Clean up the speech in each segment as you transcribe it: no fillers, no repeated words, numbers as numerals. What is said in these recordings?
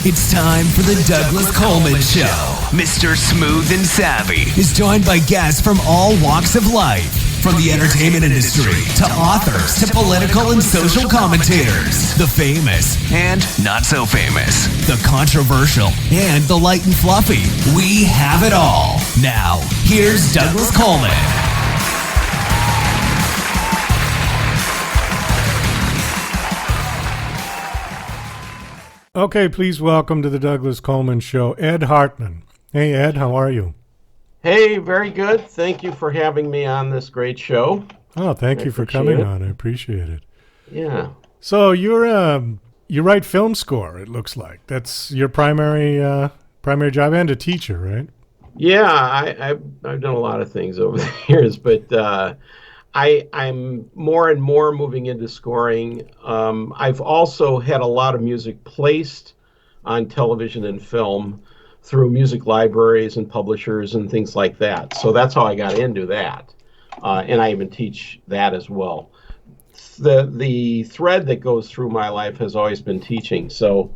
It's time for the Douglas Coleman Show. Mr. Smooth and Savvy is joined by guests from all walks of life, from the entertainment industry to authors to political and social commentators, the famous and not so famous, the controversial and the light and fluffy. We have it all. Now, here's Douglas Coleman. Okay, please welcome to the Douglas Coleman Show, Ed Hartman. Hey, Ed, how are you? Hey, very good. Thank you for having me on this great show. Oh, thank you for coming on. I appreciate it. Yeah. So you write film score, it looks like. That's your primary job, and a teacher, right? Yeah, I've done a lot of things over the years, but I'm more and more moving into scoring. I've also had a lot of music placed on television and film through music libraries and publishers and things like that. So that's how I got into that. And I even teach that as well. The thread that goes through my life has always been teaching. So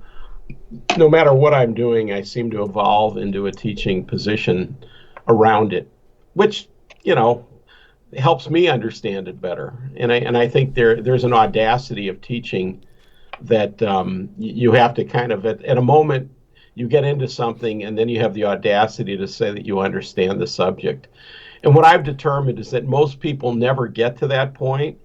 no matter what I'm doing, I seem to evolve into a teaching position around it, which, helps me understand it better. And I think there's an audacity of teaching that you have to kind of, at a moment, you get into something and then you have the audacity to say that you understand the subject. And what I've determined is that most people never get to that point.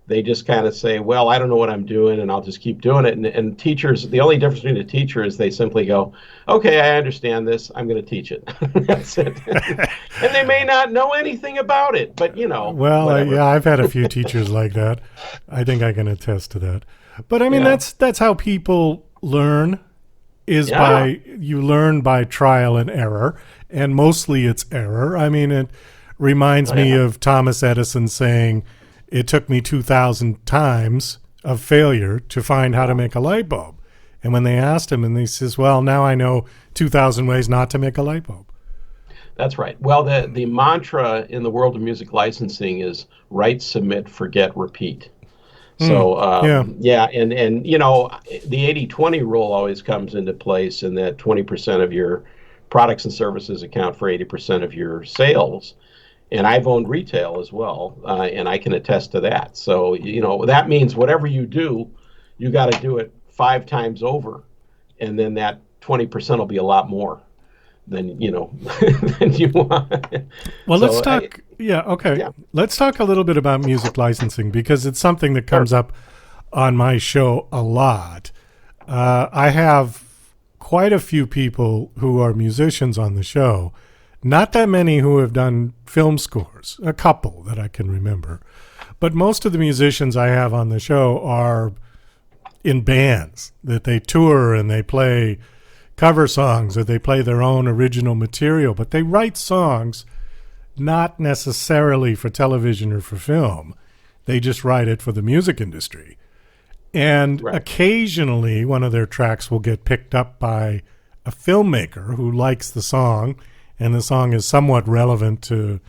They just kind of say, well, I don't know what I'm doing and I'll just keep doing it. And teachers, the only difference between a teacher is they simply go, okay, I understand this. I'm going to teach it. That's it. And they may not know anything about it, but Well, yeah, I've had a few teachers like that. I think I can attest to that. But I mean, that's how people learn. You learn by trial and error, and mostly it's error. I mean, it reminds me of Thomas Edison saying, it took me 2,000 times of failure to find how to make a light bulb. And when they asked him, and he says, well, now I know 2,000 ways not to make a light bulb. That's right. Well, the mantra in the world of music licensing is write, submit, forget, repeat. So, and the 80-20 rule always comes into place, in that 20% of your products and services account for 80% of your sales. And I've owned retail as well, and I can attest to that. So, that means whatever you do, you got to do it 5 times over, and then that 20% will be a lot more than than you want. Well, let's talk. Let's talk a little bit about music licensing, because it's something that comes up on my show a lot. I have quite a few people who are musicians on the show. Not that many who have done film scores, a couple that I can remember. But most of the musicians I have on the show are in bands that they tour and they play cover songs, or they play their own original material. But they write songs not necessarily for television or for film. They just write it for the music industry. And occasionally one of their tracks will get picked up by a filmmaker who likes the song, and the song is somewhat relevant to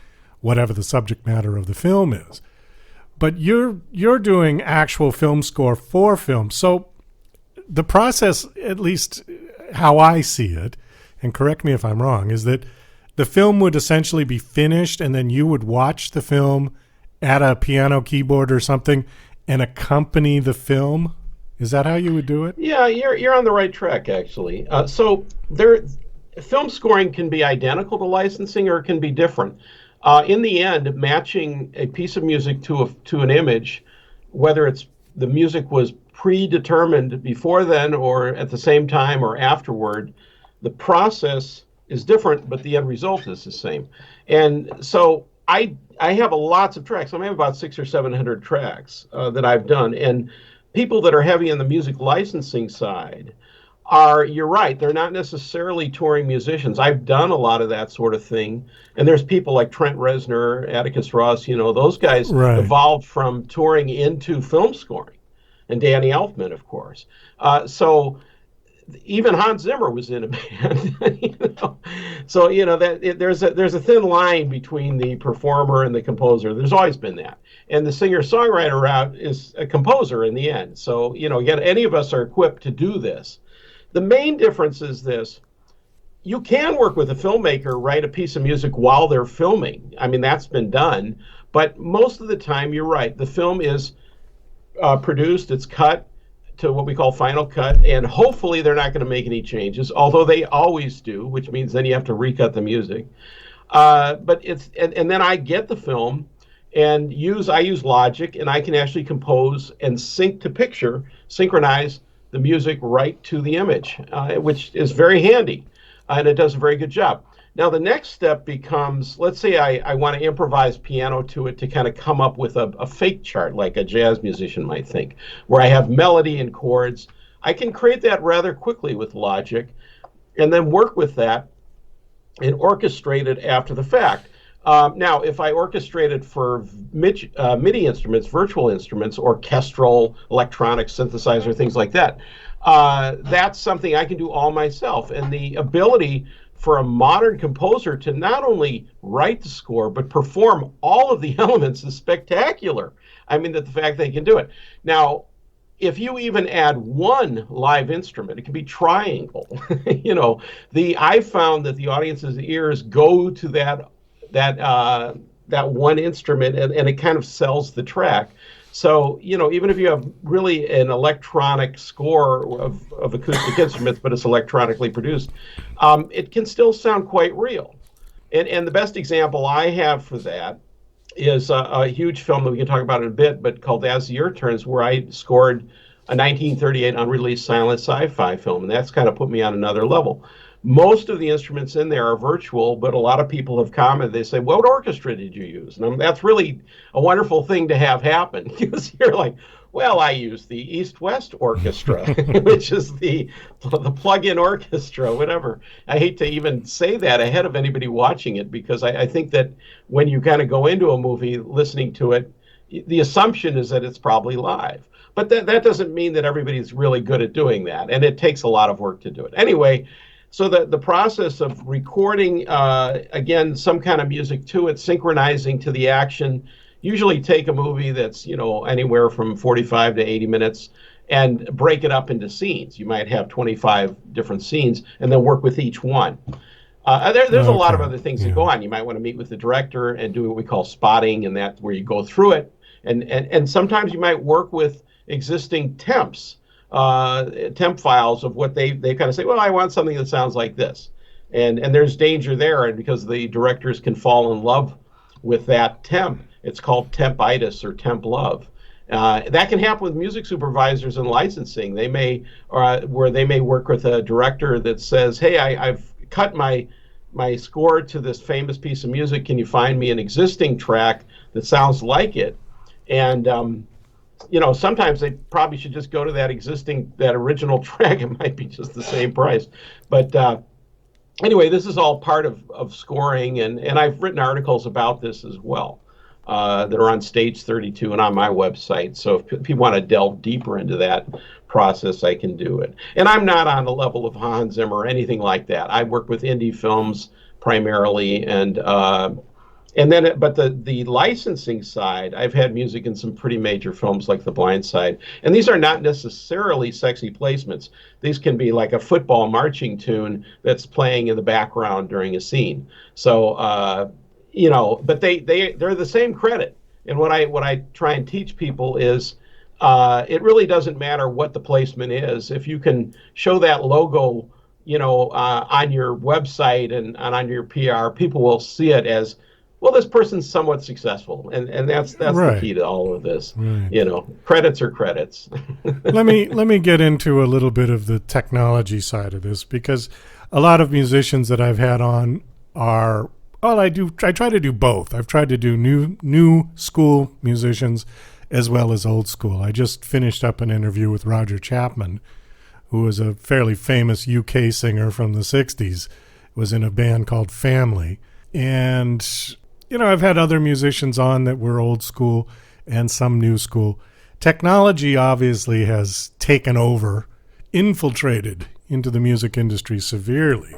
whatever the subject matter of the film is. But you're doing actual film score for film. So the process, at least how I see it, and correct me if I'm wrong, is that the film would essentially be finished and then you would watch the film at a piano keyboard or something and accompany the film. Is that how you would do it? Yeah, you're on the right track, actually. Film scoring can be identical to licensing, or it can be different. In the end, matching a piece of music to an image, whether the music was predetermined before then or at the same time or afterward, the process is different, but the end result is the same. And so I have lots of tracks. I have about 600 or 700 tracks that I've done. And people that are heavy on the music licensing side you're right, they're not necessarily touring musicians. I've done a lot of that sort of thing. And there's people like Trent Reznor, Atticus Ross, those guys evolved from touring into film scoring. And Danny Elfman, of course. So even Hans Zimmer was in a band. So there's a thin line between the performer and the composer. There's always been that. And the singer-songwriter route is a composer in the end. So, again, any of us are equipped to do this. The main difference is this. You can work with a filmmaker, write a piece of music while they're filming. I mean, that's been done. But most of the time, you're right. The film is produced, it's cut to what we call final cut, and hopefully they're not going to make any changes, although they always do, which means then you have to recut the music. But it's and then I get the film and I use Logic, and I can actually compose and sync to picture, synchronize the music right to the image, which is very handy, and it does a very good job. Now the next step becomes, let's say I want to improvise piano to it to kind of come up with a fake chart like a jazz musician might think, where I have melody and chords. I can create that rather quickly with Logic and then work with that and orchestrate it after the fact. Now, if I orchestrate it for MIDI instruments, virtual instruments, orchestral, electronic synthesizer, things like that, that's something I can do all myself. And the ability for a modern composer to not only write the score, but perform all of the elements is spectacular. I mean, that the fact they can do it. Now, if you even add one live instrument, it can be triangle. I found that the audience's ears go to that one instrument, and it kind of sells the track. So, even if you have really an electronic score of acoustic instruments, but it's electronically produced, it can still sound quite real. And the best example I have for that is a huge film that we can talk about in a bit, but called As the Year Turns, where I scored a 1938 unreleased silent sci-fi film, and that's kind of put me on another level. Most of the instruments in there are virtual, but a lot of people have commented, they say, what orchestra did you use? And that's really a wonderful thing to have happen, because you're like, well, I used the East-West Orchestra, which is the plug-in orchestra, whatever. I hate to even say that ahead of anybody watching it, because I think that when you kind of go into a movie listening to it, the assumption is that it's probably live. But that doesn't mean that everybody's really good at doing that, and it takes a lot of work to do it. Anyway, so the process of recording, again, some kind of music to it, synchronizing to the action, usually take a movie that's, anywhere from 45 to 80 minutes and break it up into scenes. You might have 25 different scenes and then work with each one. There's a lot of other things that go on. You might want to meet with the director and do what we call spotting, and that's where you go through it. And sometimes you might work with existing temps. Temp files of what they kind of say, well, I want something that sounds like this. And there's danger there, and because the directors can fall in love with that temp, it's called tempitis or temp love. That can happen with music supervisors and licensing. They may work with a director that says, hey, I've cut my score to this famous piece of music. Can you find me an existing track that sounds like it? And sometimes they probably should just go to that original track. It might be just the same price. But anyway, this is all part of scoring, and I've written articles about this as well that are on Stage 32 and on my website. So if people want to delve deeper into that process, I can do it. And I'm not on the level of Hans Zimmer or anything like that. I work with indie films primarily, but the licensing side, I've had music in some pretty major films like The Blind Side. And these are not necessarily sexy placements. These can be like a football marching tune that's playing in the background during a scene. So, but they're the same credit. And what I try and teach people is it really doesn't matter what the placement is. If you can show that logo, on your website and on your PR, people will see it as, well, this person's somewhat successful, and that's right. The key to all of this. Right. Credits are credits. Let me get into a little bit of the technology side of this, because a lot of musicians that I've had on are, well, I try to do both. I've tried to do new school musicians as well as old school. I just finished up an interview with Roger Chapman, who was a fairly famous UK singer from the 60s, was in a band called Family. And I've had other musicians on that were old school and some new school. Technology obviously has taken over, infiltrated into the music industry severely.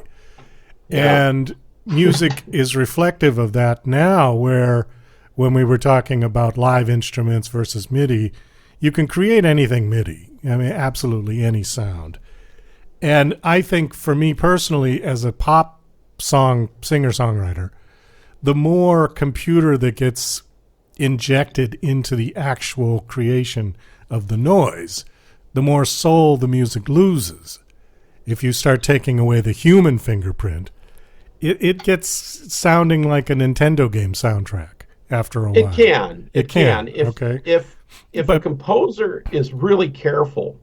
Yeah. And music is reflective of that now, where when we were talking about live instruments versus MIDI, you can create anything MIDI. I mean, absolutely any sound. And I think for me personally, as a pop song singer-songwriter, the more computer that gets injected into the actual creation of the noise, the more soul the music loses. If you start taking away the human fingerprint, it gets sounding like a Nintendo game soundtrack after a while. It can. It can. If a composer is really careful,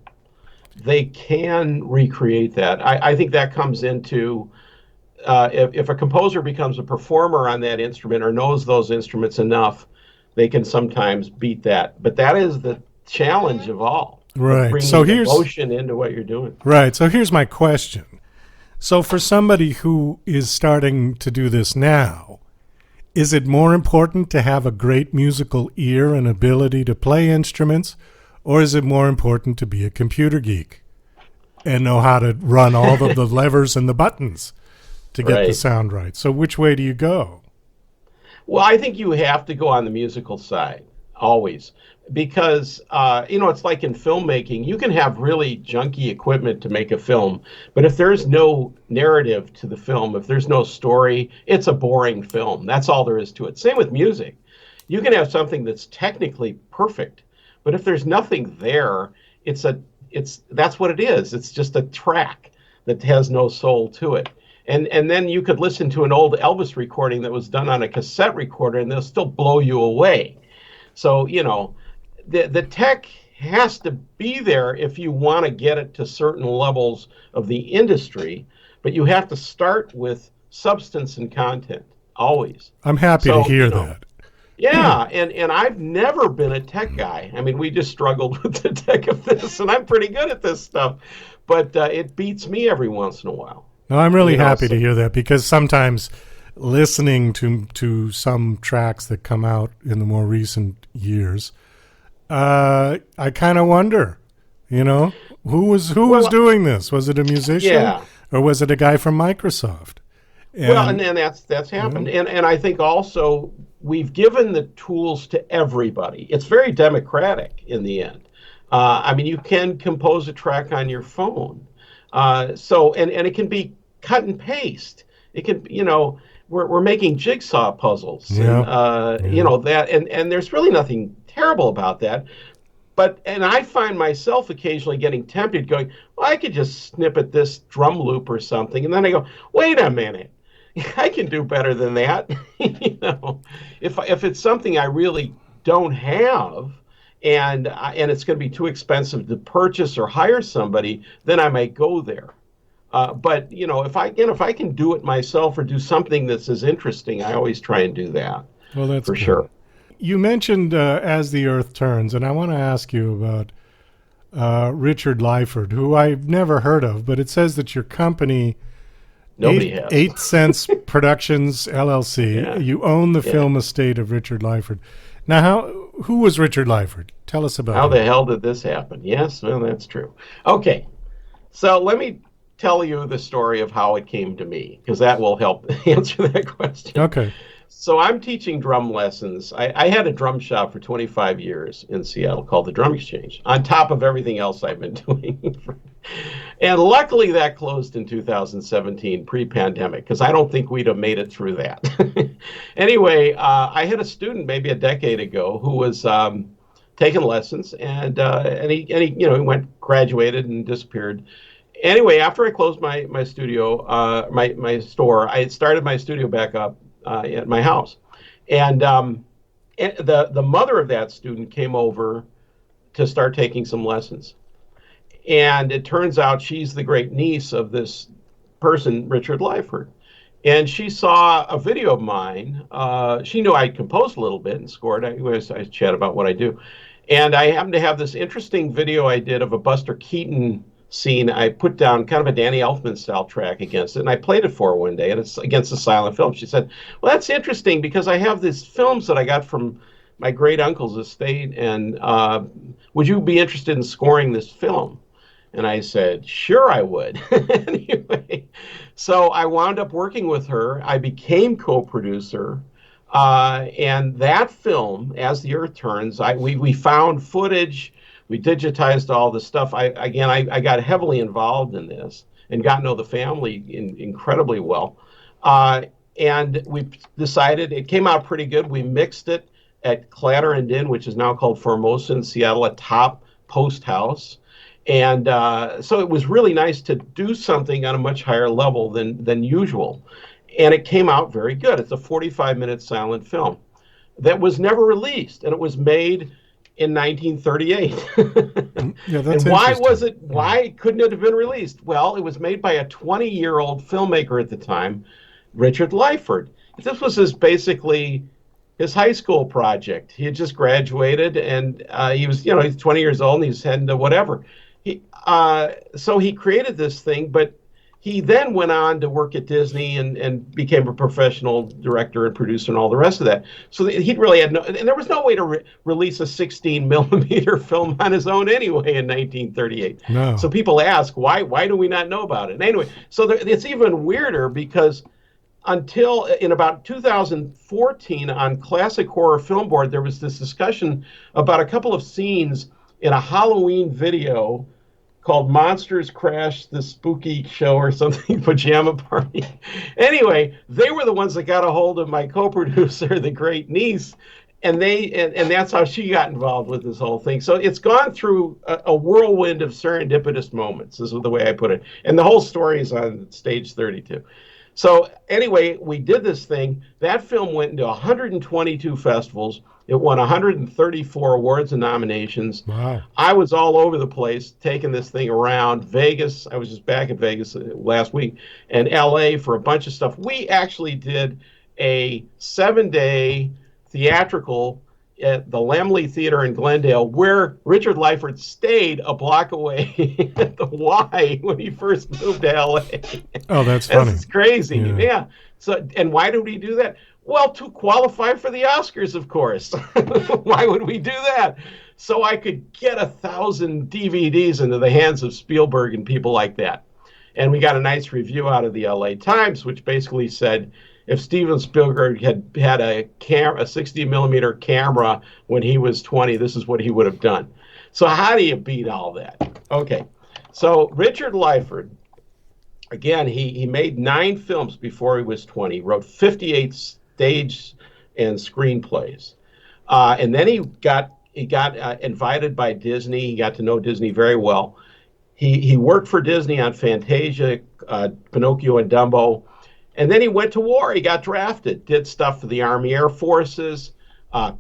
they can recreate that. I think that comes into if a composer becomes a performer on that instrument or knows those instruments enough, they can sometimes beat that. But that is the challenge of all. Right. Bringing So here's emotion into what you're doing. Right. So here's my question. So for somebody who is starting to do this now, is it more important to have a great musical ear and ability to play instruments, or is it more important to be a computer geek and know how to run all of the levers and the buttons to get the sound right? So which way do you go? Well, I think you have to go on the musical side, always. Because, it's like in filmmaking, you can have really junky equipment to make a film, but if there's no narrative to the film, if there's no story, it's a boring film. That's all there is to it. Same with music. You can have something that's technically perfect, but if there's nothing there, that's what it is. It's just a track that has no soul to it. And then you could listen to an old Elvis recording that was done on a cassette recorder, and they'll still blow you away. So, the tech has to be there if you want to get it to certain levels of the industry, but you have to start with substance and content, always. I'm happy to hear that. Yeah, and I've never been a tech guy. I mean, we just struggled with the tech of this, and I'm pretty good at this stuff, but it beats me every once in a while. No, I'm really happy to hear that, because sometimes listening to some tracks that come out in the more recent years, I kind of wonder, who was doing this? Was it a musician, or was it a guy from Microsoft? And that's happened. And I think also we've given the tools to everybody. It's very democratic in the end. You can compose a track on your phone. So it can be cut and paste. It can, we're making jigsaw puzzles, and there's really nothing terrible about that. And I find myself occasionally getting tempted, going, well, I could just snip at this drum loop or something, and then I go, wait a minute, I can do better than that. If it's something I really don't have, and it's going to be too expensive to purchase or hire somebody, then I might go there. But if I can do it myself or do something that's as interesting, I always try and do that. Well, that's for sure. You mentioned As the Earth Turns, and I want to ask you about Richard Lyford, who I've never heard of, but it says that your company, Nobody has. 8 Cents Productions LLC, you own the film estate of Richard Lyford. Now, who was Richard Lyford? Tell us about How the hell did this happen? Yes, well, that's true. Okay, so let me tell you the story of how it came to me, because that will help answer that question. Okay. So I'm teaching drum lessons. I had a drum shop for 25 years in Seattle called the Drum Exchange, on top of everything else I've been doing. And luckily that closed in 2017, pre-pandemic, because I don't think we'd have made it through that. Anyway, I had a student maybe a decade ago who was taking lessons, and he went, graduated, and disappeared. Anyway, after I closed my studio, my store, I had started my studio back up at my house, and the mother of that student came over to start taking some lessons, and it turns out she's the great niece of this person, Richard Lyford, and she saw a video of mine. She knew I composed a little bit and scored. I chat about what I do, and I happened to have this interesting video I did of a Buster Keaton scene. I put down kind of a Danny Elfman style track against it, and I played it for her one day, and it's against a silent film. She said, well, that's interesting, because I have these films that I got from my great uncle's estate, and would you be interested in scoring this film? And I said, sure I would. Anyway, so I wound up working with her. I became co-producer, and that film, As the Earth Turns, we found footage We digitized all the stuff. I got heavily involved in this and got to know the family incredibly well. And we decided it came out pretty good. We mixed it at Clatter and Din, which is now called Formosa in Seattle, a top post house. And so it was really nice to do something on a much higher level than usual. And it came out very good. It's a 45-minute silent film that was never released, and it was made in 1938. Yeah, that's and why couldn't it have been released? Well, it was made by a 20-year-old filmmaker at the time, Richard Lyford. This was basically his high school project. He had just graduated, and he's 20 years old, and he's heading to whatever. So he created this thing, but he then went on to work at Disney and became a professional director and producer and all the rest of that. So he really had and there was no way to release a 16 millimeter film on his own anyway in 1938. No. So people ask, why do we not know about it? Anyway, so it's even weirder because until in about 2014 on Classic Horror Film Board, there was this discussion about a couple of scenes in a Halloween video called Monsters Crash the Spooky Show or something, Pajama Party. Anyway, they were the ones that got a hold of my co-producer, the great niece, and that's how she got involved with this whole thing. So it's gone through a whirlwind of serendipitous moments, is the way I put it. And the whole story is on Stage 32. So anyway, we did this thing. That film went into 122 festivals. It won 134 awards and nominations. Wow. I was all over the place taking this thing around. Vegas, I was just back in Vegas last week, and LA for a bunch of stuff. We actually did a 7-day theatrical at the Laemmle Theater in Glendale, where Richard Lyford stayed a block away at the Y when he first moved to LA. Oh, that's funny. It's crazy. Yeah. So, and why did we do that? Well, to qualify for the Oscars, of course. Why would we do that? So I could get 1,000 DVDs into the hands of Spielberg and people like that. And we got a nice review out of the LA Times, which basically said, if Steven Spielberg had a 60 millimeter camera when he was 20, this is what he would have done. So how do you beat all that? Okay, so Richard Lyford, again, he made 9 films before he was 20, wrote 58 stage and screenplays, and then he got invited by Disney. He got to know Disney very well. He worked for Disney on Fantasia, Pinocchio, and Dumbo. And then he went to war. He got drafted, did stuff for the Army Air Forces,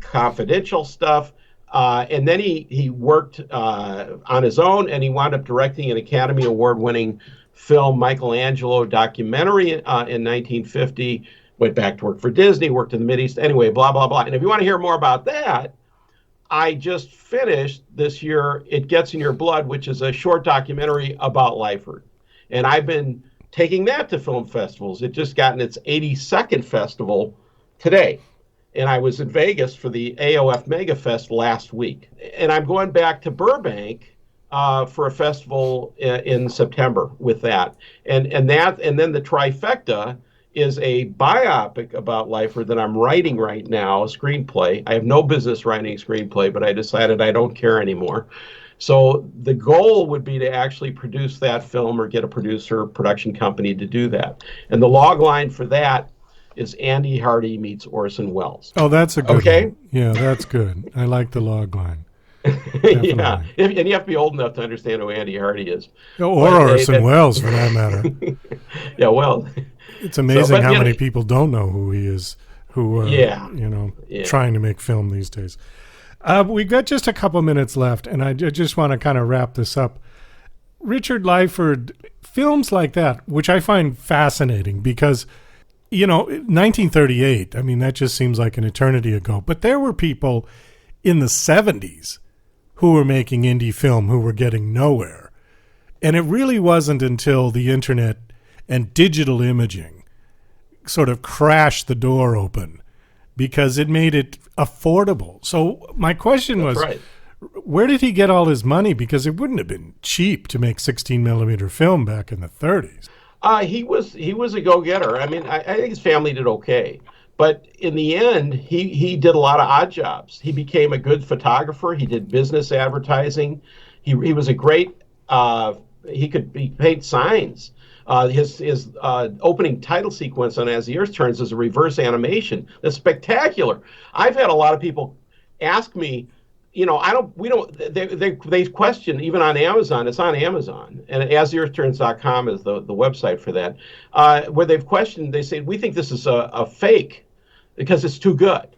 confidential stuff. And then he worked on his own, and he wound up directing an Academy Award-winning film, Michelangelo documentary in 1950, went back to work for Disney, worked in the Mideast. Anyway, blah, blah, blah. And if you want to hear more about that, I just finished this year It Gets in Your Blood, which is a short documentary about Lyford. And I've been taking that to film festivals. It just got in its 82nd festival today. And I was in Vegas for the AOF MegaFest last week. And I'm going back to Burbank for a festival in September with that. And then the trifecta is a biopic about Lyford that I'm writing right now, a screenplay. I have no business writing a screenplay, but I decided I don't care anymore. So the goal would be to actually produce that film or get a production company to do that. And the log line for that is Andy Hardy meets Orson Welles. Oh, that's a good one. Yeah, that's good. I like the log line. Yeah, and you have to be old enough to understand who Andy Hardy is. Or Orson Welles, for that matter. Yeah, well. It's amazing how many people don't know who he is, who are, trying to make film these days. We've got just a couple minutes left, and I just want to kind of wrap this up. Richard Lyford, films like that, which I find fascinating because, 1938, I mean, that just seems like an eternity ago. But there were people in the 70s who were making indie film who were getting nowhere. And it really wasn't until the internet and digital imaging sort of crashed the door open because it made it affordable. So my question was, where did he get all his money? Because it wouldn't have been cheap to make 16 millimeter film back in the 30s. He was a go-getter. I mean, I think his family did okay, But in the end, he did a lot of odd jobs. He became a good photographer. He did business advertising. He was a great. He paint signs. His opening title sequence on As the Earth Turns is a reverse animation. That's spectacular. I've had a lot of people ask me, they question, even on Amazon, it's on Amazon, and astheearthturns.com is the website for that, where they've questioned, they say, we think this is a fake because it's too good.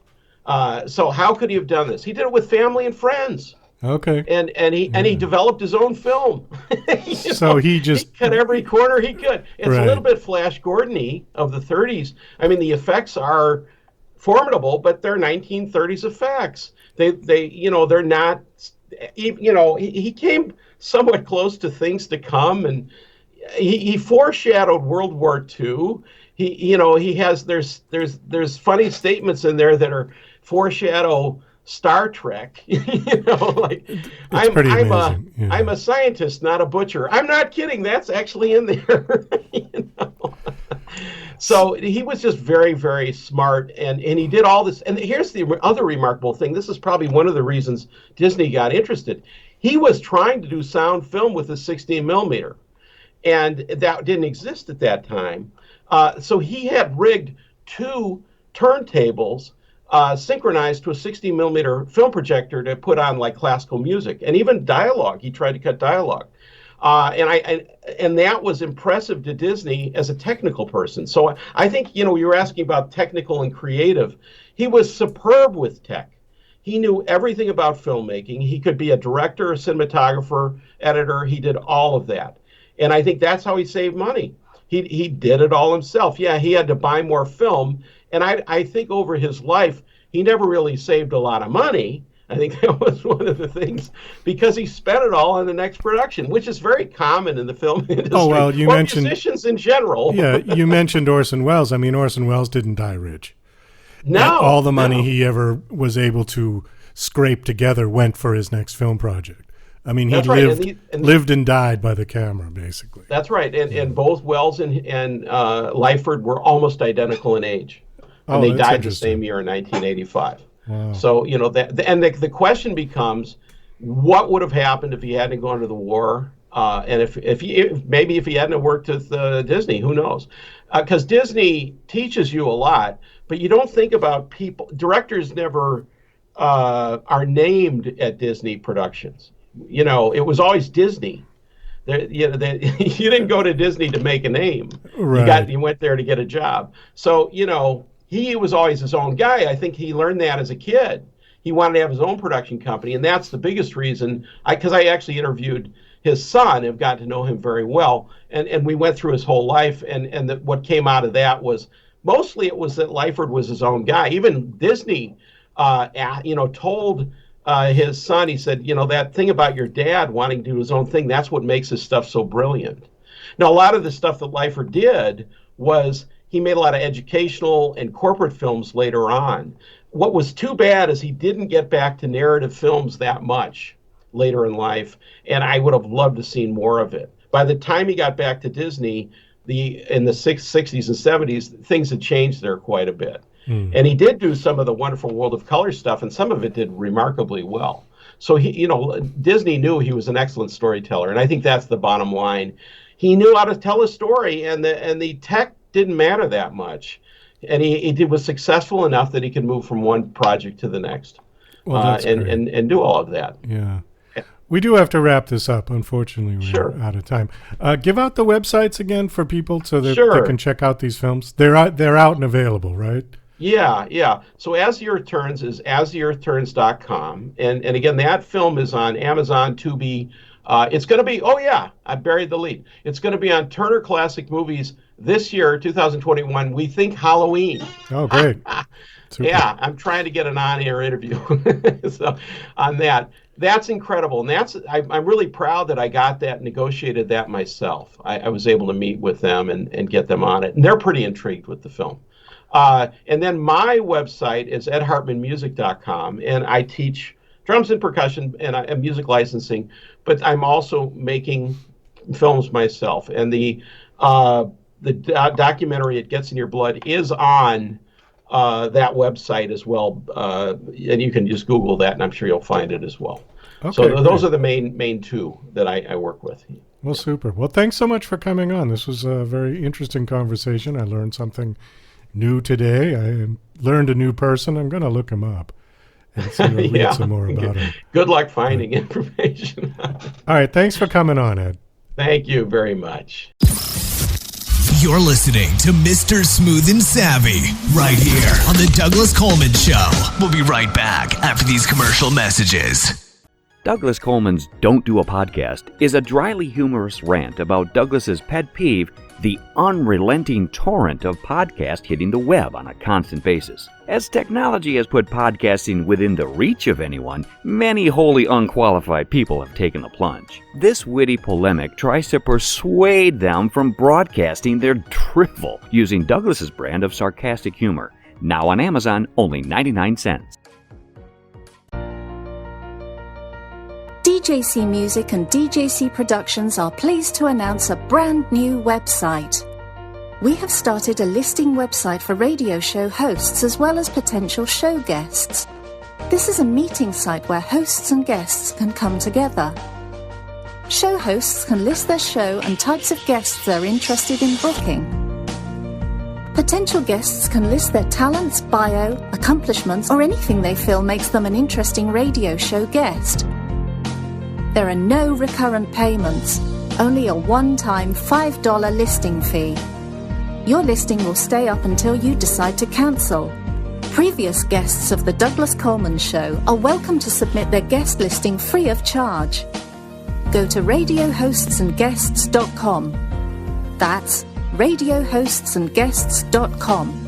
So how could he have done this? He did it with family and friends. Okay. And he developed his own film. He cut every corner he could. It's right. A little bit Flash Gordon-y of the 30s. I mean, the effects are formidable, but they're 1930s effects. They're not. He came somewhat close to things to come, and he foreshadowed World War II. He has there's funny statements in there that are foreshadow Star Trek. I'm a scientist, not a butcher. I'm not kidding. That's actually in there. So he was just very, very smart, and he did all this. And here's the other remarkable thing. This is probably one of the reasons Disney got interested. He was trying to do sound film with a 16 millimeter, and that didn't exist at that time. So he had rigged 2 turntables synchronized to a 16 millimeter film projector to put on like classical music and even dialogue. He tried to cut dialogue. And that was impressive to Disney as a technical person. So I think, you were asking about technical and creative. He was superb with tech. He knew everything about filmmaking. He could be a director, a cinematographer, editor. He did all of that. And I think that's how he saved money. He did it all himself. Yeah, he had to buy more film. And I think over his life, he never really saved a lot of money. I think that was one of the things, because he spent it all on the next production, which is very common in the film industry. Oh, well, you mentioned musicians in general. Yeah, you mentioned Orson Welles. I mean, Orson Welles didn't die rich. No. All the money he ever was able to scrape together went for his next film project. I mean, he lived and died by the camera, basically. That's right. And both Welles and Lyford were almost identical in age. And they died the same year in 1985. Wow. So, the question becomes, what would have happened if he hadn't gone to the war? And if he hadn't worked with Disney, who knows? Because Disney teaches you a lot, but you don't think about people. Directors never are named at Disney productions. It was always Disney. You didn't go to Disney to make a name. Right. You went there to get a job. So, he was always his own guy. I think he learned that as a kid. He wanted to have his own production company, and that's the biggest reason. Because I actually interviewed his son, have gotten to know him very well, and we went through his whole life, and what came out of that was mostly it was that Lyford was his own guy. Even Disney, told his son, he said, that thing about your dad wanting to do his own thing, that's what makes his stuff so brilliant. Now, a lot of the stuff that Lyford did was he made a lot of educational and corporate films later on. What was too bad is he didn't get back to narrative films that much later in life, and I would have loved to see more of it. By the time he got back to Disney, in the 60s and 70s, things had changed there quite a bit. And he did do some of the wonderful World of Color stuff, and some of it did remarkably well. So Disney knew he was an excellent storyteller, and I think that's the bottom line. He knew how to tell a story, and the tech didn't matter that much, and he was successful enough that he could move from one project to the next, and do all of that. Yeah. We do have to wrap this up. Unfortunately, we're out of time. Give out the websites again for people so that they can check out these films. They're out and available, right? Yeah. So As the Earth Turns is astheearthturns.com. And again, that film is on Amazon, Tubi. It's going to be, I buried the lead. It's going to be on Turner Classic Movies this year, 2021. We think Halloween. Oh, great. Yeah, I'm trying to get an on-air interview so on that. That's incredible. And I'm really proud that I got that, negotiated that myself. I was able to meet with them and get them on it. And they're pretty intrigued with the film. And then my website is edhartmanmusic.com, and I teach drums and percussion and music licensing, but I'm also making films myself. And the documentary It Gets in Your Blood is on that website as well, and you can just Google that, and I'm sure you'll find it as well. Okay, so those are the main two that I work with. Well, super. Well, thanks so much for coming on. This was a very interesting conversation. I learned something new today. I learned a new person. I'm going to look him up and see read some more about him. Good luck finding information. All right. Thanks for coming on, Ed. Thank you very much. You're listening to Mr. Smooth and Savvy right here on the Douglas Coleman Show. We'll be right back after these commercial messages. Douglas Coleman's Don't Do a Podcast is a dryly humorous rant about Douglas's pet peeve, the unrelenting torrent of podcasts hitting the web on a constant basis. As technology has put podcasting within the reach of anyone, many wholly unqualified people have taken the plunge. This witty polemic tries to persuade them from broadcasting their drivel using Douglas's brand of sarcastic humor. Now on Amazon, only 99 cents. DJC Music and DJC Productions are pleased to announce a brand new website. We have started a listing website for radio show hosts as well as potential show guests. This is a meeting site where hosts and guests can come together. Show hosts can list their show and types of guests they're interested in booking. Potential guests can list their talents, bio, accomplishments, or anything they feel makes them an interesting radio show guest. There are no recurrent payments, only a one-time $5 listing fee. Your listing will stay up until you decide to cancel. Previous guests of The Douglas Coleman Show are welcome to submit their guest listing free of charge. Go to radiohostsandguests.com. That's radiohostsandguests.com.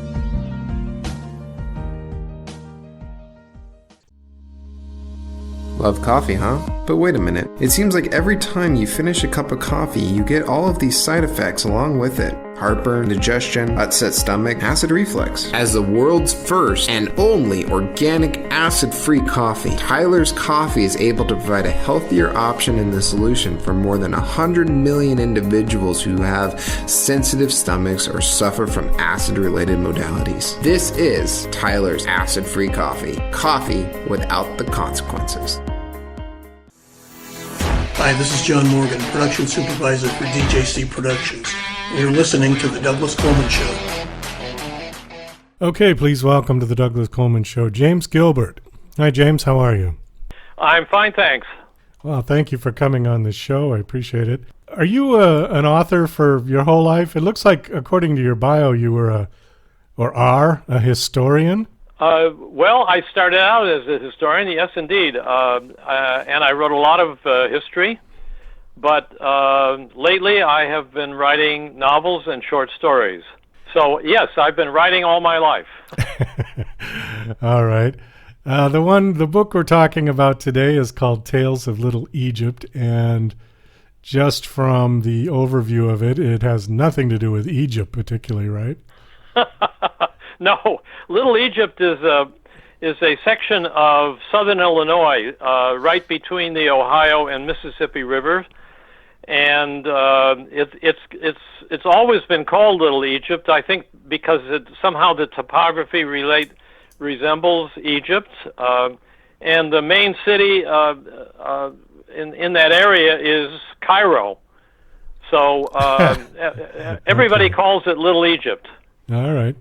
Love coffee, huh? But wait a minute. It seems like every time you finish a cup of coffee, you get all of these side effects along with it. Heartburn, digestion, upset stomach, acid reflux. As the world's first and only organic acid-free coffee, Tyler's Coffee is able to provide a healthier option in the solution for more than 100 million individuals who have sensitive stomachs or suffer from acid-related modalities. This is Tyler's acid-free coffee. Coffee without the consequences. Hi, this is John Morgan, production supervisor for DJC Productions. You're listening to The Douglas Coleman Show. Okay, please welcome to The Douglas Coleman Show, James Gilbert. Hi, James. How are you? I'm fine, thanks. Well, thank you for coming on the show. I appreciate it. Are you an author for your whole life? It looks like, according to your bio, you were are a historian. Well, I started out as a historian, yes, indeed, and I wrote a lot of history. But lately I have been writing novels and short stories. So, yes, I've been writing all my life. All right. The book we're talking about today is called Tales of Little Egypt, and just from the overview of it, it has nothing to do with Egypt particularly, right? No. Little Egypt is a section of southern Illinois, right between the Ohio and Mississippi rivers. And it's always been called Little Egypt, I think, because somehow the topography resembles Egypt, and the main city in that area is Cairo. So everybody calls it Little Egypt. All right.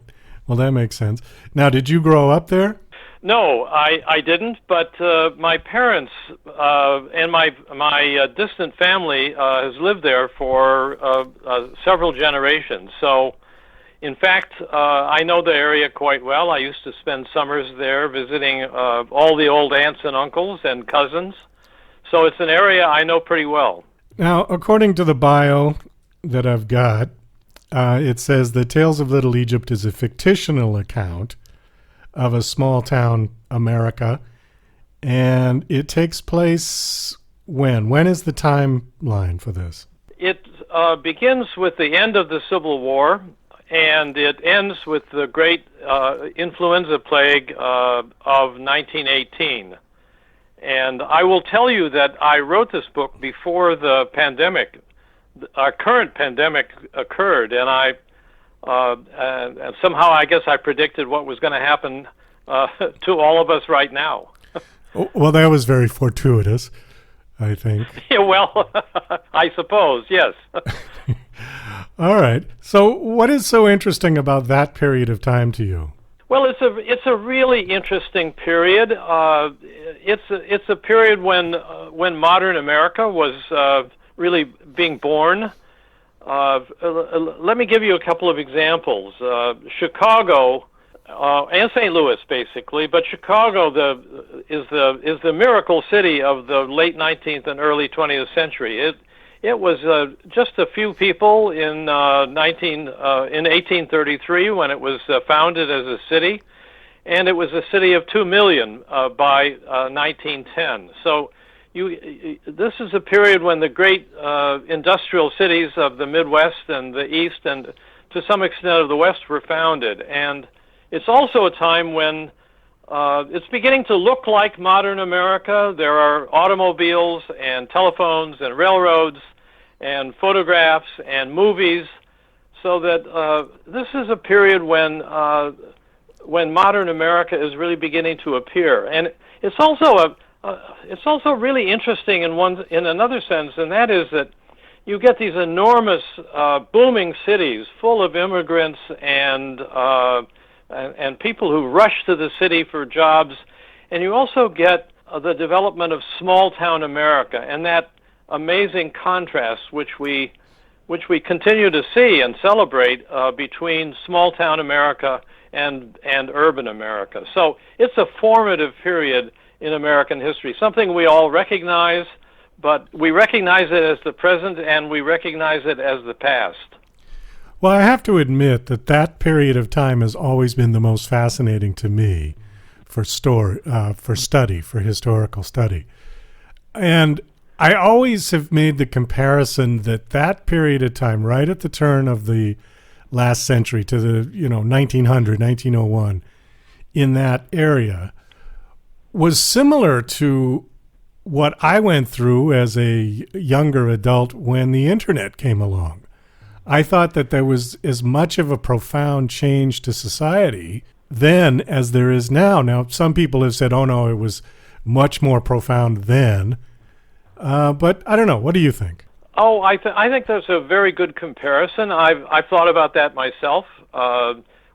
Well, that makes sense. Now, did you grow up there? No, I didn't, but my parents and my distant family has lived there for several generations. So, in fact, I know the area quite well. I used to spend summers there visiting all the old aunts and uncles and cousins. So it's an area I know pretty well. Now, according to the bio that I've got, it says the Tales of Little Egypt is a fictional account of a small town America, and it takes place when? When is the timeline for this? It begins with the end of the Civil War, and it ends with the great influenza plague of 1918. And I will tell you that I wrote this book before the pandemic, our current pandemic, occurred, and I and somehow I guess I predicted what was going to happen to all of us right now. Well, that was very fortuitous, I think. Yeah, well, I suppose, yes. All right. So what is so interesting about that period of time to you? Well, it's a really interesting period. It's a period when modern America was really being born. Let me give you a couple of examples. Chicago and St. Louis, basically, but Chicago is the miracle city of the late 19th and early 20th century. It was just a few people in 1833 when it was founded as a city, and it was a city of 2 million by 1910. So this is a period when the great industrial cities of the Midwest and the East and to some extent of the West were founded. And it's also a time when it's beginning to look like modern America. There are automobiles and telephones and railroads and photographs and movies, so that this is a period when modern America is really beginning to appear. And it's also really interesting in another sense, and that is that you get these enormous booming cities full of immigrants and people who rush to the city for jobs, and you also get the development of small-town America, and that amazing contrast which we continue to see and celebrate between small-town America and urban America. So it's a formative period in American history, something we all recognize, but we recognize it as the present and we recognize it as the past. Well, I have to admit that period of time has always been the most fascinating to me for historical study. And I always have made the comparison that period of time, right at the turn of the last century to the 1900, 1901, in that area, was similar to what I went through as a younger adult when the internet came along. I thought that there was as much of a profound change to society then as there is now. Now, some people have said, oh no, it was much more profound then. But I don't know. What do you think? Oh, I think that's a very good comparison. I've thought about that myself.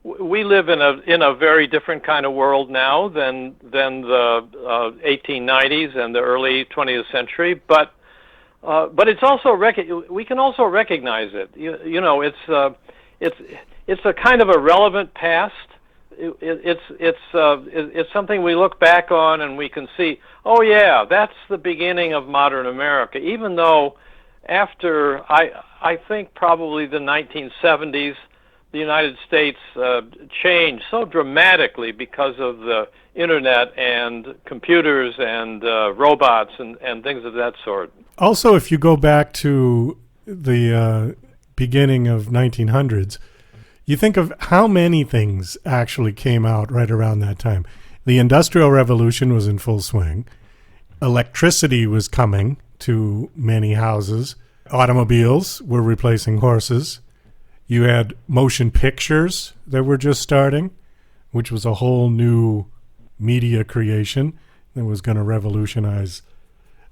We live in a very different kind of world now than the 1890s and the early 20th century. But it's also we can also recognize it. It's a kind of a relevant past. It's something we look back on and we can see, oh yeah, that's the beginning of modern America, even though after I think probably the 1970s the United States changed so dramatically because of the internet and computers and robots and things of that sort. Also, if you go back to the beginning of 1900s, you think of how many things actually came out right around that time. The Industrial Revolution was in full swing. Electricity was coming to many houses. Automobiles were replacing horses. You had motion pictures that were just starting, which was a whole new media creation that was going to revolutionize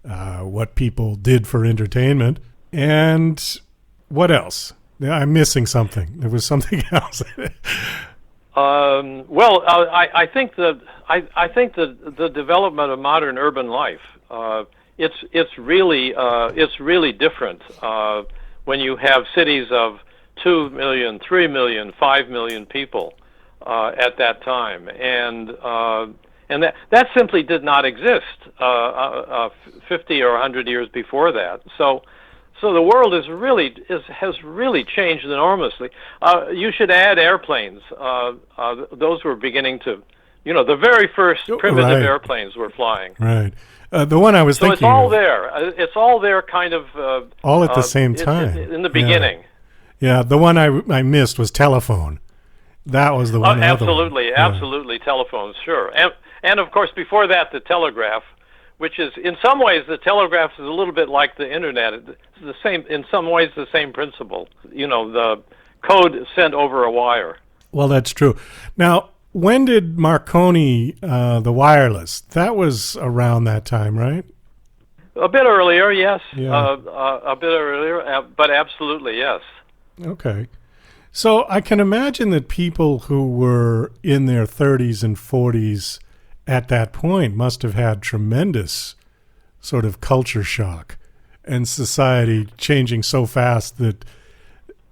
what people did for entertainment. And what else? I'm missing something. There was something else. I think the development of modern urban life it's really different when you have cities of 2 million, 3 million, 5 million people at that time, and that simply did not exist 50 or 100 years before that. So the world has really changed enormously. You should add airplanes. Those were beginning to, the very first primitive airplanes were flying. Right. The one I was thinking. So it's all there. It's all there, kind of. All at the same time. In the beginning. Yeah. The one I missed was telephone. That was the one. Absolutely, absolutely, telephones. Sure, and of course before that the telegraph, which is in some ways the telegraph is a little bit like the internet. It's the same in some ways, the same principle. The code sent over a wire. Well, that's true. Now, when did Marconi, the wireless, that was around that time, right? A bit earlier, yes. Yeah. A bit earlier, but absolutely, yes. Okay. So I can imagine that people who were in their 30s and 40s at that point must have had tremendous sort of culture shock and society changing so fast that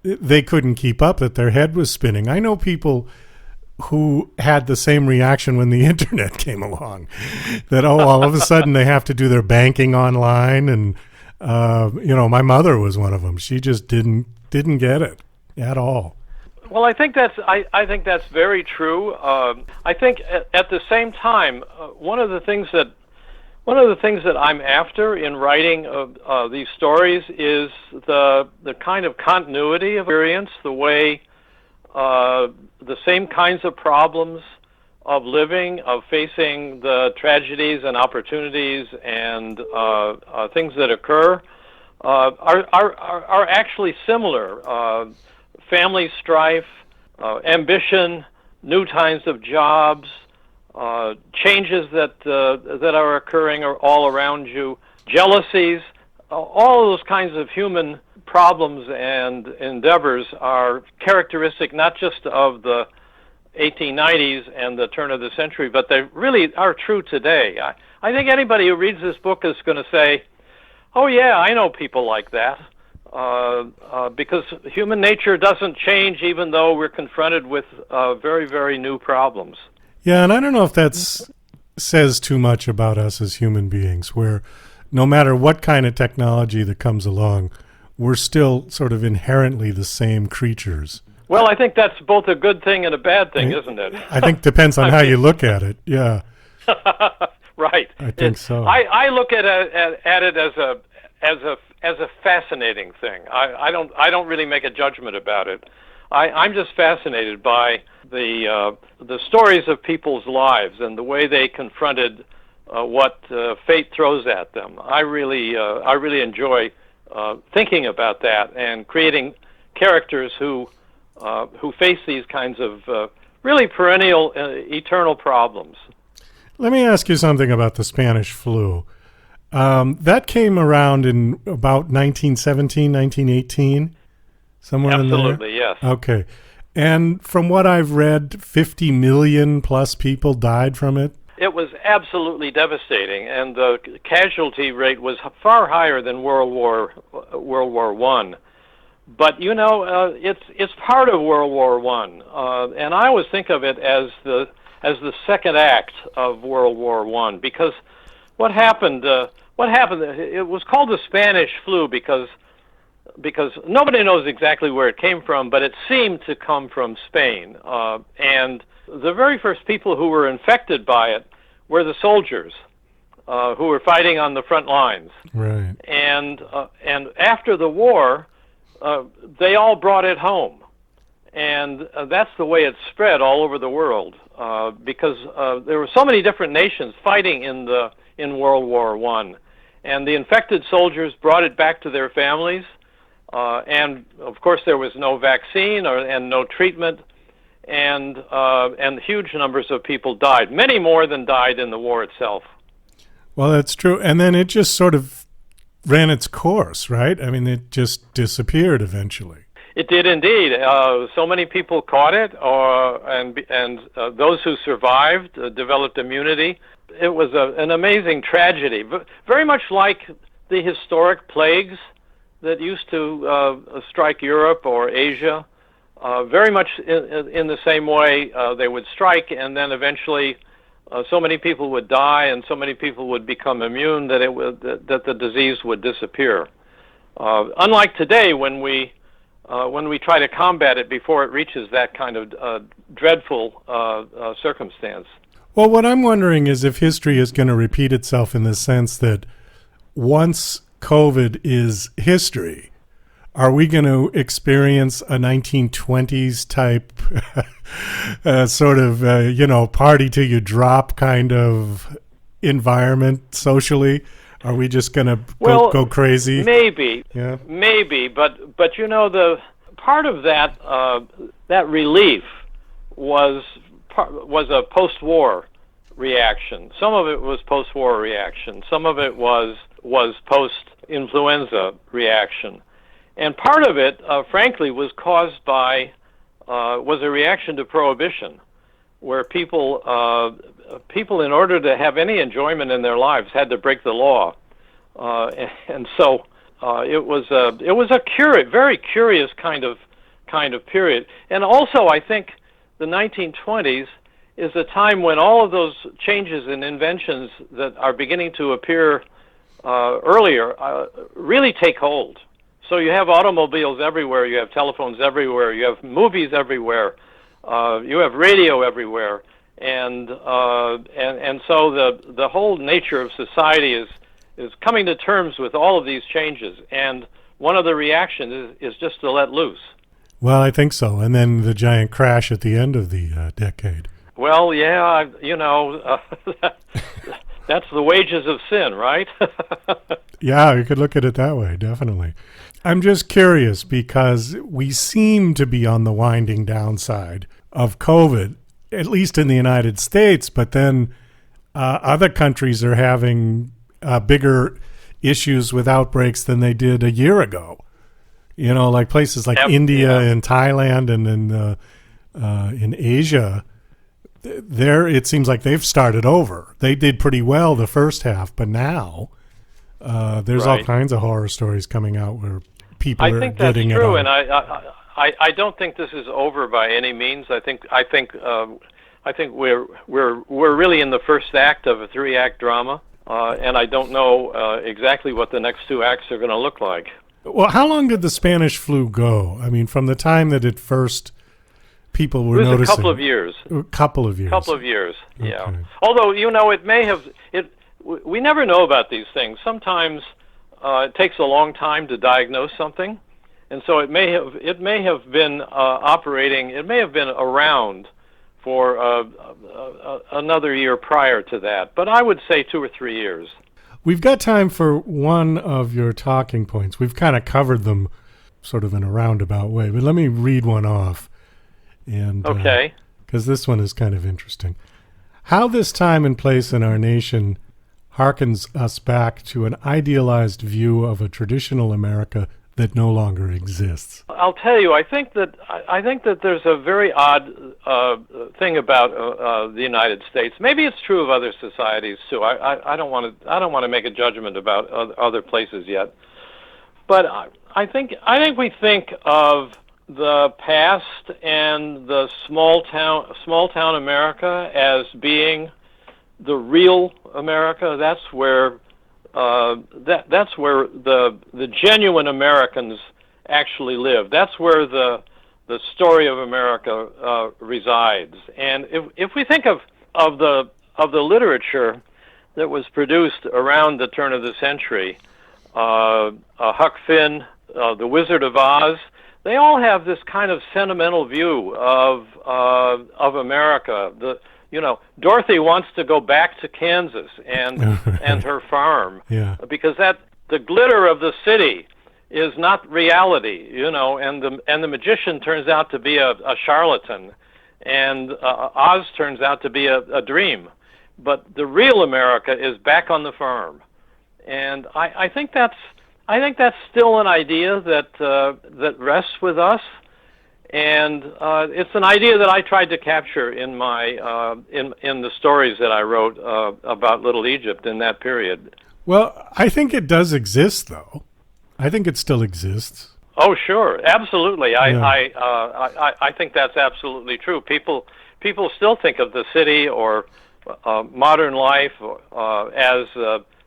they couldn't keep up, that their head was spinning. I know people who had the same reaction when the internet came along, that, all of a sudden they have to do their banking online. And, my mother was one of them. She just didn't get it at all. Well, I think that's very true. I think at the same time, one of the things that I'm after in writing these stories is the kind of continuity of experience, the way the same kinds of problems of living, of facing the tragedies and opportunities and things that occur are actually similar. Family strife, ambition, new kinds of jobs, changes that are occurring all around you, jealousies, all of those kinds of human problems and endeavors are characteristic not just of the 1890s and the turn of the century, but they really are true today. I think anybody who reads this book is going to say, oh yeah, I know people like that, because human nature doesn't change even though we're confronted with very, very new problems. Yeah, and I don't know if that says too much about us as human beings, where no matter what kind of technology that comes along, we're still sort of inherently the same creatures. Well, I think that's both a good thing and a bad thing, isn't it? I think depends on how you look at it. Yeah. Right. I think so. I look at it as a fascinating thing. I don't really make a judgment about it. I'm just fascinated by the stories of people's lives and the way they confronted what fate throws at them. I really enjoy thinking about that and creating characters who face these kinds of really perennial, eternal problems. Let me ask you something about the Spanish flu. That came around in about 1917, 1918, somewhere in there? Absolutely, yes. Okay. And from what I've read, 50 million plus people died from it? It was absolutely devastating, and the casualty rate was far higher than World War I. But it's part of World War I, and I always think of it as the second act of World War I, because what happened? It was called the Spanish flu because nobody knows exactly where it came from, but it seemed to come from Spain. And the very first people who were infected by it were the soldiers who were fighting on the front lines. Right. And after the war, they all brought it home. And that's the way it spread all over the world, because there were so many different nations fighting in World War I. And the infected soldiers brought it back to their families. And of course, there was no vaccine and no treatment, and huge numbers of people died, many more than died in the war itself. Well, that's true. And then it just sort of ran its course, right? I mean, it just disappeared eventually. It did indeed. So many people caught it, and those who survived developed immunity. It was an amazing tragedy, very much like the historic plagues that used to strike Europe or Asia. Very much in the same way, they would strike, and then eventually so many people would die and so many people would become immune that the disease would disappear. Unlike today, when we try to combat it before it reaches that kind of dreadful circumstance. Well, what I'm wondering is if history is going to repeat itself in the sense that once COVID is history, are we going to experience a 1920s type sort of, party till you drop kind of environment socially? Are we just going to go crazy? Maybe. Yeah. Maybe, but the part of that that relief was a post-war reaction. Some of it was post-war reaction. Some of it was post-influenza reaction, and part of it, frankly, was caused by was a reaction to prohibition, where people in order to have any enjoyment in their lives had to break the law, and so it was a very curious kind of period. And also, I think the 1920s is a time when all of those changes and inventions that are beginning to appear earlier really take hold. So you have automobiles everywhere, you have telephones everywhere, you have movies everywhere, you have radio everywhere, and so the whole nature of society is coming to terms with all of these changes, and one of the reactions is just to let loose. Well, I think so. And then the giant crash at the end of the decade. Well, yeah, that's the wages of sin, right? Yeah, you could look at it that way, definitely. I'm just curious because we seem to be on the winding down side of COVID, at least in the United States, but then other countries are having bigger issues with outbreaks than they did a year ago. You know, like places like India and Thailand and in Asia, there it seems like they've started over. They did pretty well the first half, but now there's all kinds of horror stories coming out where people are getting it. I think that's true, and I don't think this is over by any means. I think we're really in the first act of a 3-act drama, and I don't know exactly what the next 2 acts are going to look like. Well, how long did the Spanish flu go? I mean, from the time that it first people were noticing. It was a couple of years. Couple of years, yeah. Okay. Although, it may have, we never know about these things. Sometimes it takes a long time to diagnose something, and so it may have been operating, it may have been around for another year prior to that. But I would say 2 or 3 years. We've got time for one of your talking points. We've kind of covered them sort of in a roundabout way, but let me read one off. And okay. Because this one is kind of interesting. How this time and place in our nation harkens us back to an idealized view of a traditional America that no longer exists. I'll tell you, I think that there's a very odd thing about the United States. Maybe it's true of other societies too. I don't want to make a judgment about other places yet. But I think we think of the past and the small town America as being the real America. That's where that's where the genuine Americans actually live. That's where the story of America resides. And if we think of the literature that was produced around the turn of the century, Huck Finn, The Wizard of Oz, they all have this kind of sentimental view of America. Dorothy wants to go back to Kansas and and her farm, because the glitter of the city is not reality, and the magician turns out to be a charlatan, and Oz turns out to be a dream, but the real America is back on the farm, and I think that's still an idea that rests with us. And it's an idea that I tried to capture in my in the stories that I wrote about Little Egypt in that period. Well, I think it does exist, though. I think it still exists. Oh, sure, absolutely. Yeah. I think that's absolutely true. People still think of the city or modern life as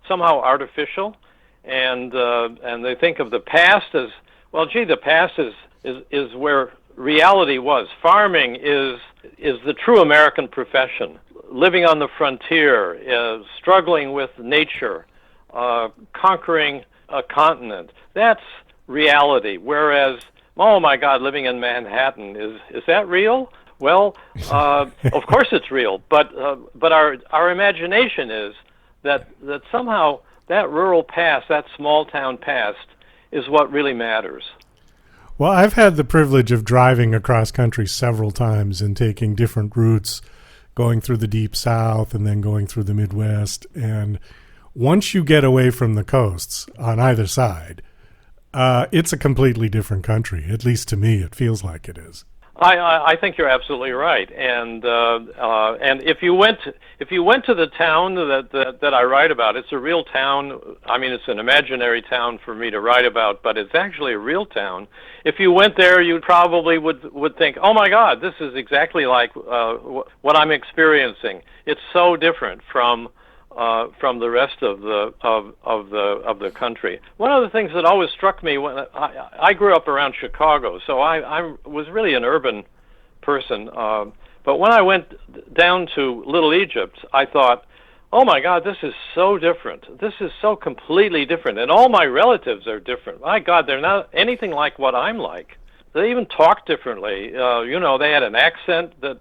somehow artificial, and they think of the past as, well, gee, the past is where reality was. Farming is the true American profession. Living on the frontier, struggling with nature, conquering a continent. That's reality. Whereas, oh my God, living in Manhattan, is that real? Well, of course it's real. But our imagination is that somehow that rural past, that small town past, is what really matters. Well, I've had the privilege of driving across country several times and taking different routes, going through the Deep South and then going through the Midwest. And once you get away from the coasts on either side, it's a completely different country. At least to me, it feels like it is. I think you're absolutely right, and if you went to the town that I write about, it's a real town. I mean, it's an imaginary town for me to write about, but it's actually a real town. If you went there, you probably would think, "Oh my God, this is exactly like what I'm experiencing." It's so different from the rest of the country. One of the things that always struck me when I grew up around Chicago, so I was really an urban person. But when I went down to Little Egypt, I thought, "Oh my God, this is so different. This is so completely different, and all my relatives are different. My God, they're not anything like what I'm like. They even talk differently. They had an accent that."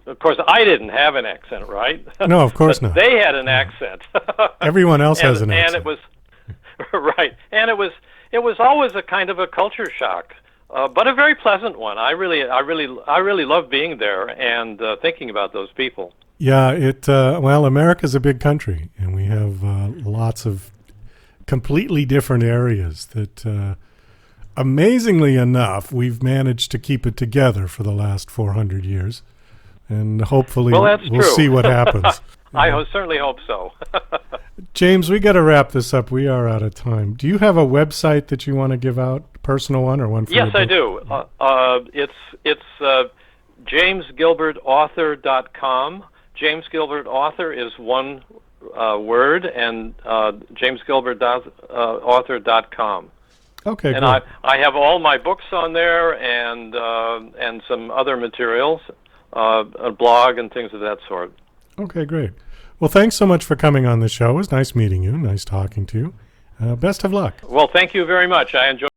Of course, I didn't have an accent, right? No, of course not. They had an accent. Everyone else has an accent. And it was right, and it was always a kind of a culture shock, but a very pleasant one. I really love being there and thinking about those people. Yeah, America's a big country, and we have lots of completely different areas that, amazingly enough, we've managed to keep it together for the last 400 years. And hopefully we'll see what happens. I certainly hope so. James, we got to wrap this up. We are out of time. Do you have a website that you want to give out, personal one or one for Yes, I do. It's jamesgilbertauthor.com. James Gilbert Author is one word, and jamesgilbertauthor.com. Okay, and great. I have all my books on there and some other materials. A blog and things of that sort. Okay, great. Well, thanks so much for coming on the show. It was nice meeting you. Nice talking to you. Best of luck. Well, thank you very much. I enjoyed